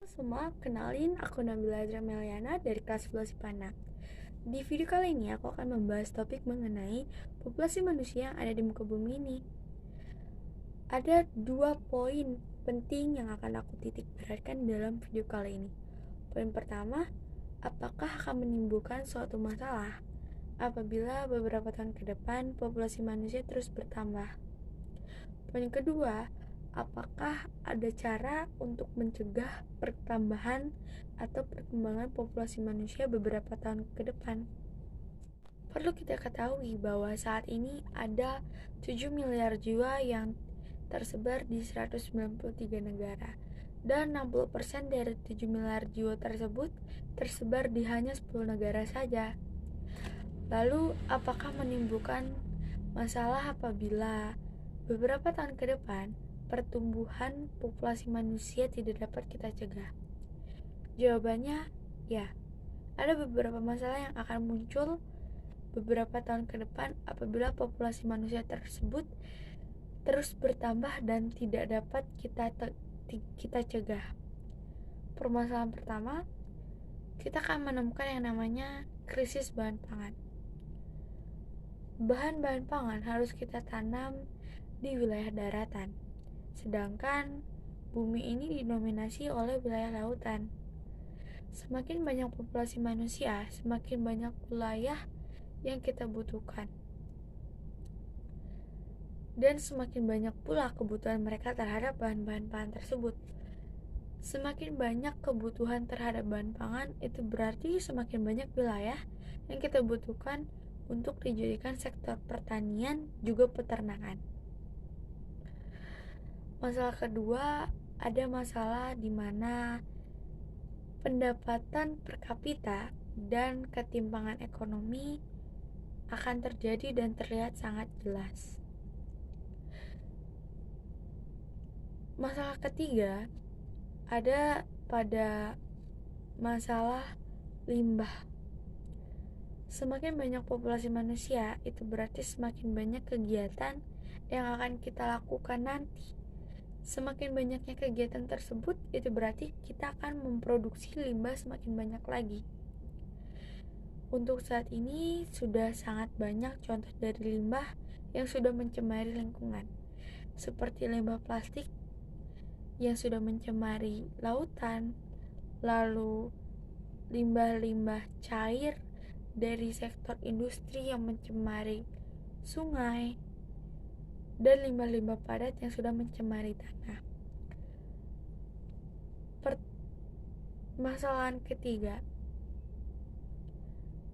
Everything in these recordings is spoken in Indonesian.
Semua, kenalin aku Nabila Meliana dari kelas 11 IPANA. Di video kali ini aku akan membahas topik mengenai populasi manusia yang ada di muka bumi ini. Ada 2 poin penting yang akan aku titik beratkan dalam video kali ini. Poin pertama, apakah akan menimbulkan suatu masalah apabila beberapa tahun ke depan populasi manusia terus bertambah? Poin kedua, apakah ada cara untuk mencegah pertambahan atau perkembangan populasi manusia beberapa tahun ke depan? Perlu kita ketahui bahwa saat ini ada 7 miliar jiwa yang tersebar di 193 negara, dan 60% dari 7 miliar jiwa tersebut tersebar di hanya 10 negara saja. Lalu, apakah menimbulkan masalah apabila beberapa tahun ke depan pertumbuhan populasi manusia tidak dapat kita cegah? Jawabannya, ya. Ada beberapa masalah yang akan muncul beberapa tahun ke depan apabila populasi manusia tersebut terus bertambah dan tidak dapat kita cegah. Permasalahan pertama, kita akan menemukan yang namanya krisis bahan pangan. Bahan-bahan pangan harus kita tanam di wilayah daratan, sedangkan bumi ini didominasi oleh wilayah lautan. Semakin banyak populasi manusia, semakin banyak wilayah yang kita butuhkan, dan semakin banyak pula kebutuhan mereka terhadap bahan-bahan pangan tersebut. Semakin banyak kebutuhan terhadap bahan pangan, itu berarti semakin banyak wilayah yang kita butuhkan untuk dijadikan sektor pertanian juga peternakan. Masalah kedua, ada masalah di mana pendapatan per kapita dan ketimpangan ekonomi akan terjadi dan terlihat sangat jelas. Masalah ketiga ada pada masalah limbah. Semakin banyak populasi manusia, itu berarti semakin banyak kegiatan yang akan kita lakukan nanti. Semakin banyaknya kegiatan tersebut, itu berarti kita akan memproduksi limbah semakin banyak lagi. Untuk saat ini, sudah sangat banyak contoh dari limbah yang sudah mencemari lingkungan, seperti limbah plastik yang sudah mencemari lautan, lalu limbah-limbah cair dari sektor industri yang mencemari sungai, dan limbah-limbah padat yang sudah mencemari tanah. Permasalahan ketiga,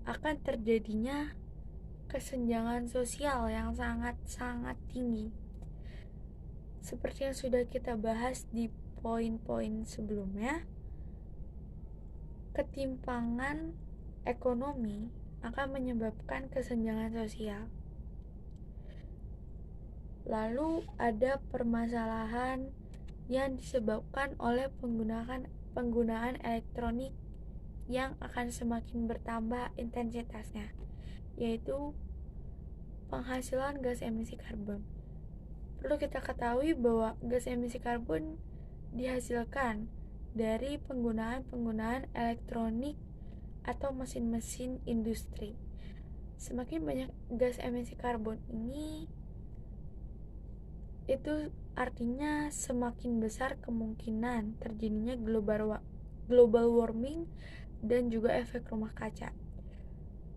akan terjadinya kesenjangan sosial yang sangat-sangat tinggi. Seperti yang sudah kita bahas di poin-poin sebelumnya, ketimpangan ekonomi akan menyebabkan kesenjangan sosial. Lalu ada permasalahan yang disebabkan oleh penggunaan elektronik yang akan semakin bertambah intensitasnya, yaitu penghasilan gas emisi karbon. Perlu kita ketahui bahwa gas emisi karbon dihasilkan dari penggunaan elektronik atau mesin-mesin industri. Semakin banyak gas emisi karbon ini, itu artinya semakin besar kemungkinan terjadinya global warming dan juga efek rumah kaca.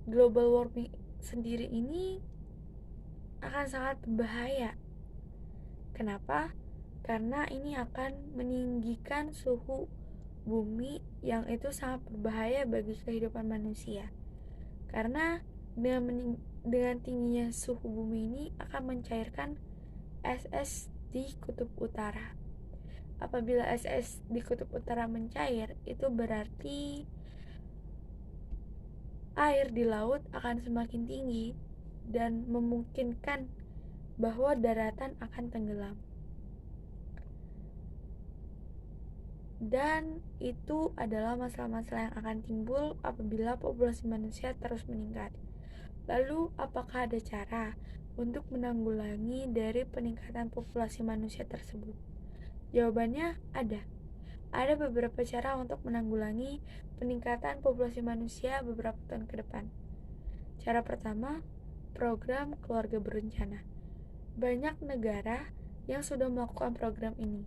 Global warming sendiri ini akan sangat berbahaya. Kenapa? Karena ini akan meninggikan suhu bumi yang itu sangat berbahaya bagi kehidupan manusia. Karena dengan tingginya suhu bumi ini akan mencairkan es di kutub utara. Apabila es di kutub utara mencair, itu berarti air di laut akan semakin tinggi dan memungkinkan bahwa daratan akan tenggelam. Dan itu adalah masalah-masalah yang akan timbul apabila populasi manusia terus meningkat. Lalu, apakah ada cara untuk menanggulangi dari peningkatan populasi manusia tersebut? Jawabannya ada. Ada beberapa cara untuk menanggulangi peningkatan populasi manusia beberapa tahun ke depan. Cara pertama, program keluarga berencana. Banyak negara yang sudah melakukan program ini.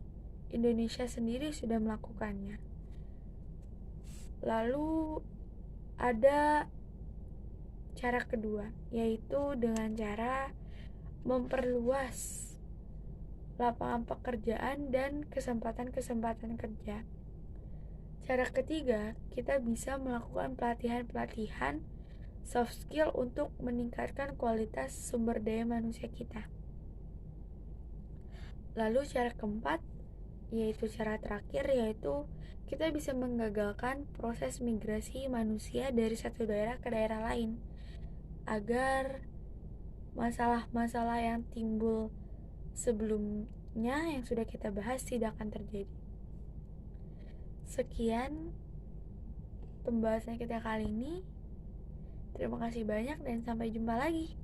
Indonesia sendiri sudah melakukannya. Lalu ada cara kedua, yaitu dengan cara memperluas lapangan pekerjaan dan kesempatan-kesempatan kerja. Cara ketiga, kita bisa melakukan pelatihan-pelatihan soft skill untuk meningkatkan kualitas sumber daya manusia kita. Lalu cara keempat, yaitu cara terakhir, yaitu kita bisa menggagalkan proses migrasi manusia dari satu daerah ke daerah lain agar masalah-masalah yang timbul sebelumnya yang sudah kita bahas tidak akan terjadi. Sekian pembahasan kita kali ini. Terima kasih banyak dan sampai jumpa lagi.